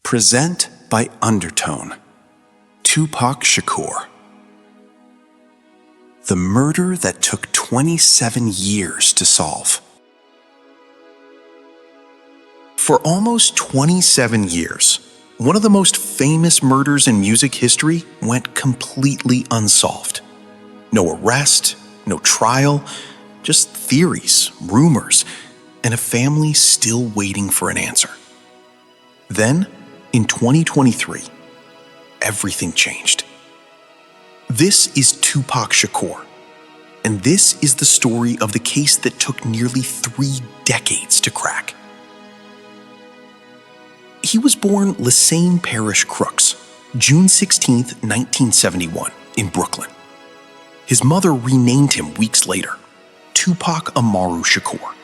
Present by Undertone. Tupac Shakur. The murder that took 27 years to solve. For almost 27 years, one of the most famous murders in music history went completely unsolved. No arrest, no trial, just theories, rumors, and a family still waiting for an answer. Then, in 2023, everything changed. This is Tupac Shakur, and this is the story of the case that took nearly 3 decades to crack. He was born Lesane Parish Crooks, June 16, 1971, in Brooklyn. His mother renamed him weeks later, Tupac Amaru Shakur,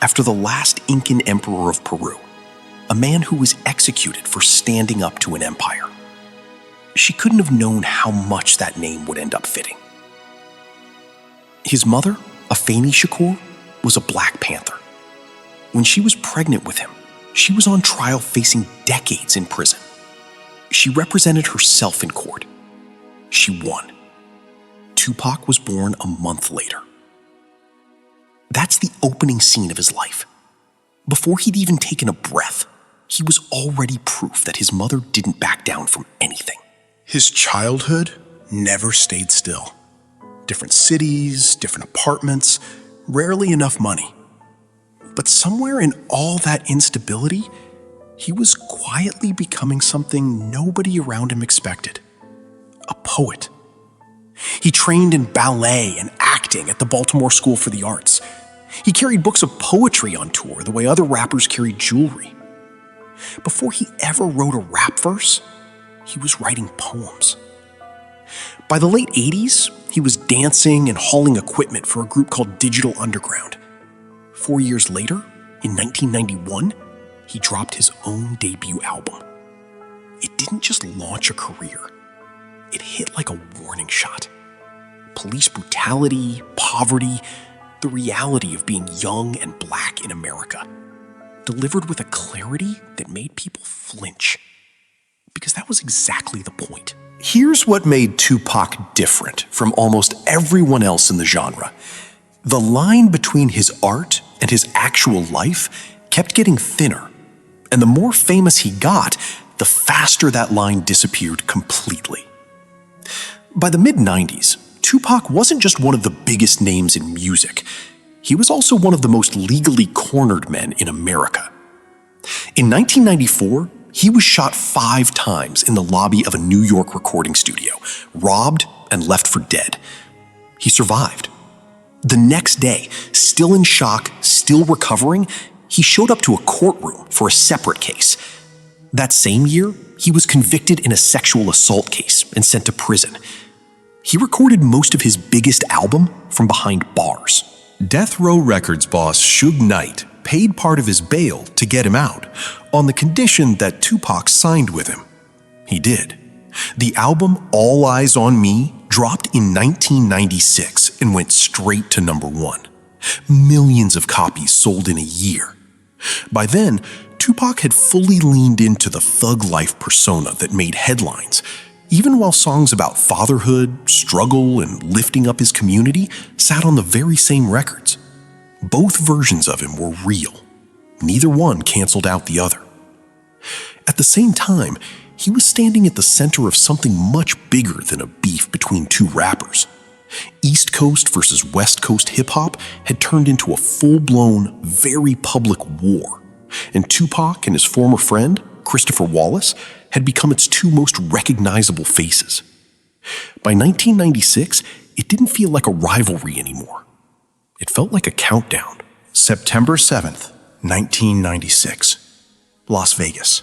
after the last Incan emperor of Peru, a man who was executed for standing up to an empire. She couldn't have known how much that name would end up fitting. His mother, Afeni Shakur, was a Black Panther. When she was pregnant with him, she was on trial facing decades in prison. She represented herself in court. She won. Tupac was born a month later. That's the opening scene of his life. Before he'd even taken a breath, he was already proof that his mother didn't back down from anything. His childhood never stayed still. Different cities, different apartments, rarely enough money. But somewhere in all that instability, he was quietly becoming something nobody around him expected: a poet. He trained in ballet and acting at the Baltimore School for the Arts. He carried books of poetry on tour the way other rappers carried jewelry. Before he ever wrote a rap verse, he was writing poems. By the late 80s, he was dancing and hauling equipment for a group called Digital Underground. 4 years later, in 1991, he dropped his own debut album. It didn't just launch a career. It hit like a warning shot. Police brutality, poverty, the reality of being young and Black in America, delivered with a clarity that made people flinch. Because that was exactly the point. Here's what made Tupac different from almost everyone else in the genre. The line between his art and his actual life kept getting thinner, and the more famous he got, the faster that line disappeared completely. By the mid-90s, Tupac wasn't just one of the biggest names in music. He was also one of the most legally cornered men in America. In 1994, he was shot 5 times in the lobby of a New York recording studio, robbed and left for dead. He survived. The next day, still in shock, still recovering, he showed up to a courtroom for a separate case. That same year, he was convicted in a sexual assault case and sent to prison. He recorded most of his biggest album from behind bars. Death Row Records boss Suge Knight paid part of his bail to get him out, on the condition that Tupac signed with him. He did. The album All Eyes on Me dropped in 1996 and went straight to #1. Millions of copies sold in a year. By then, Tupac had fully leaned into the thug life persona that made headlines, even while songs about fatherhood, struggle, and lifting up his community sat on the very same records. Both versions of him were real. Neither one canceled out the other. At the same time, he was standing at the center of something much bigger than a beef between 2 rappers. East Coast versus West Coast hip-hop had turned into a full-blown, very public war, and Tupac and his former friend, Christopher Wallace, had become its 2 most recognizable faces. By 1996, it didn't feel like a rivalry anymore. It felt like a countdown. September 7th, 1996, Las Vegas.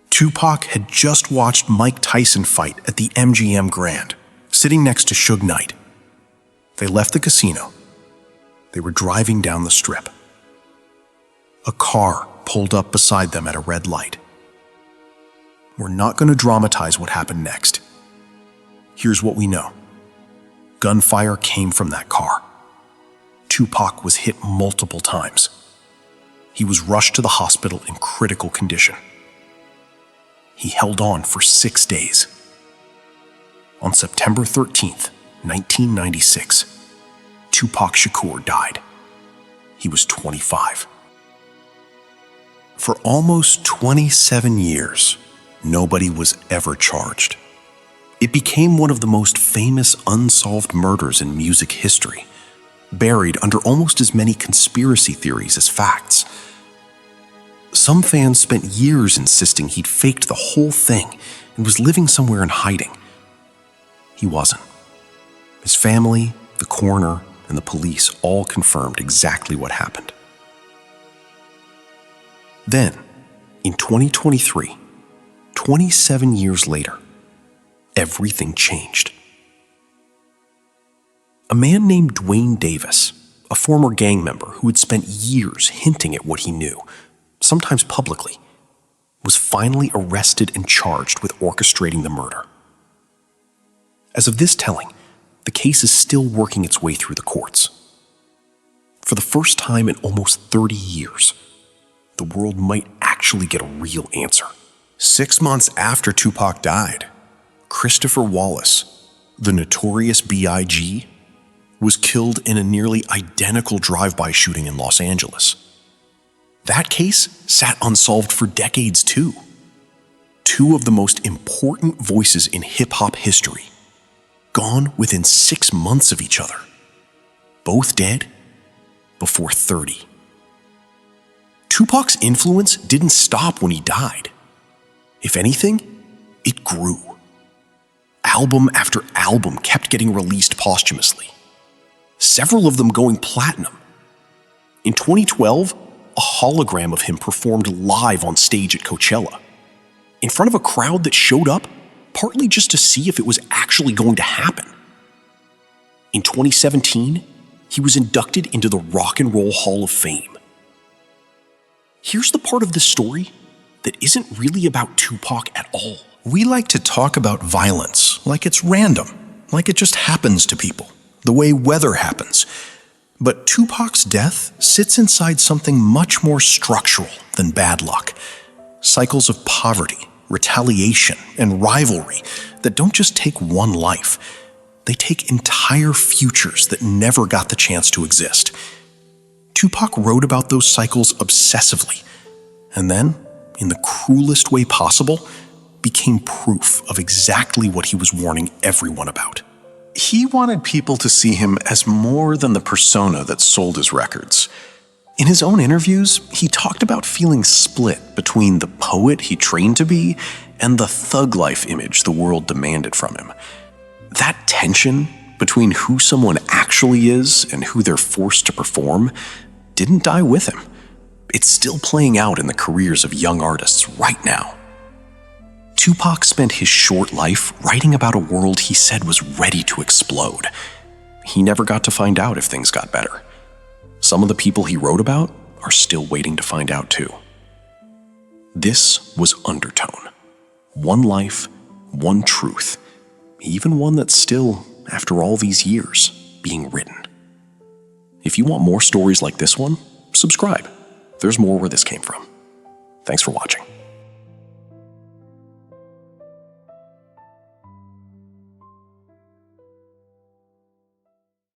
Tupac had just watched Mike Tyson fight at the MGM Grand, sitting next to Suge Knight. They left the casino. They were driving down the strip. A car pulled up beside them at a red light. We're not going to dramatize what happened next. Here's what we know. Gunfire came from that car. Tupac was hit multiple times. He was rushed to the hospital in critical condition. He held on for 6 days. On September 13th, 1996, Tupac Shakur died. He was 25. For almost 27 years, nobody was ever charged. It became one of the most famous unsolved murders in music history, buried under almost as many conspiracy theories as facts. Some fans spent years insisting he'd faked the whole thing and was living somewhere in hiding. He wasn't. His family, the coroner, and the police all confirmed exactly what happened. Then, in 2023, 27 years later, everything changed. A man named Dwayne Davis, a former gang member who had spent years hinting at what he knew, sometimes publicly, was finally arrested and charged with orchestrating the murder. As of this telling, the case is still working its way through the courts. For the first time in almost 30 years, the world might actually get a real answer. 6 months after Tupac died, Christopher Wallace, the notorious B.I.G., was killed in a nearly identical drive-by shooting in Los Angeles. That case sat unsolved for decades too. Two of the most important voices in hip-hop history, gone within 6 months of each other. Both dead before 30. Tupac's influence didn't stop when he died. If anything, it grew. Album after album kept getting released posthumously, several of them going platinum. In 2012, a hologram of him performed live on stage at Coachella, in front of a crowd that showed up partly just to see if it was actually going to happen. In 2017, he was inducted into the Rock and Roll Hall of Fame. Here's the part of the story that isn't really about Tupac at all. We like to talk about violence like it's random, like it just happens to people, the way weather happens. But Tupac's death sits inside something much more structural than bad luck. Cycles of poverty, retaliation, and rivalry that don't just take one life. They take entire futures that never got the chance to exist. Tupac wrote about those cycles obsessively, and then, in the cruelest way possible, became proof of exactly what he was warning everyone about. He wanted people to see him as more than the persona that sold his records. In his own interviews, he talked about feeling split between the poet he trained to be and the thug life image the world demanded from him. That tension between who someone actually is and who they're forced to perform didn't die with him. It's still playing out in the careers of young artists right now. Tupac spent his short life writing about a world he said was ready to explode. He never got to find out if things got better. Some of the people he wrote about are still waiting to find out too. This was Undertone. One life, one truth, even one that's still, after all these years, being written. If you want more stories like this one, subscribe. There's more where this came from. Thanks for watching.